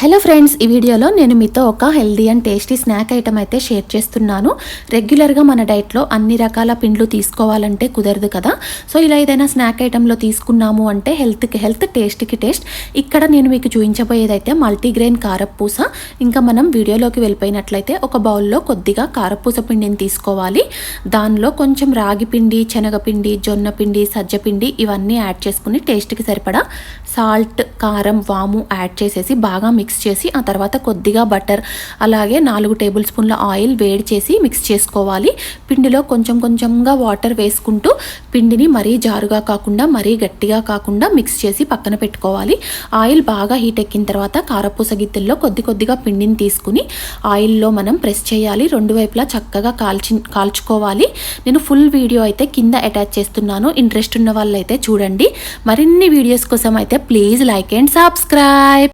Hello friends, ఈ వీడియోలో నేను మీతో ఒక healthy and tasty snack item అయితే షేర్ చేస్తున్నాను. రెగ్యులర్గా మన డైట్లో అన్ని రకాల పిండ్లు తీసుకోవాలంటే కుదరదు కదా. సో ఇలా ఏదైనా స్నాక్ ఐటెంలో తీసుకున్నాము అంటే హెల్త్కి హెల్త్, టేస్ట్కి టేస్ట్. ఇక్కడ నేను మీకు చూపించబోయేదైతే మల్టీగ్రెయిన్ కారపూస. ఇంకా మనం వీడియోలోకి వెళ్ళిపోయినట్లయితే ఒక బౌల్లో కొద్దిగా కారపూస పిండిని తీసుకోవాలి. దానిలో కొంచెం రాగి పిండి, శనగపిండి, జొన్న పిండి, సజ్జపిండి ఇవన్నీ యాడ్ చేసుకుని టేస్ట్కి సరిపడా సాల్ట్, కారం, వాము యాడ్ చేసేసి బాగా మిక్స్ చేసి ఆ తర్వాత కొద్దిగా బటర్, అలాగే 4 టేబుల్ స్పూన్ల ఆయిల్ వేడి చేసి మిక్స్ చేసుకోవాలి. పిండిలో కొంచెం కొంచెంగా వాటర్ వేసుకుంటూ పిండిని మరీ జారుగా కాకుండా మరీ గట్టిగా కాకుండా మిక్స్ చేసి పక్కన పెట్టుకోవాలి. ఆయిల్ బాగా హీట్ ఎక్కిన తర్వాత కారపూస గిత్తెల్లో కొద్దిగా పిండిని తీసుకుని ఆయిల్లో మనం ప్రెస్ చేయాలి. 2 వైపులా చక్కగా కాల్చుకోవాలి. నేను ఫుల్ వీడియో అయితే కింద అటాచ్ చేస్తున్నాను. ఇంట్రెస్ట్ ఉన్న వాళ్ళైతే చూడండి. మరిన్ని వీడియోస్ కోసం అయితే ప్లీజ్ లైక్ అండ్ సబ్స్క్రైబ్.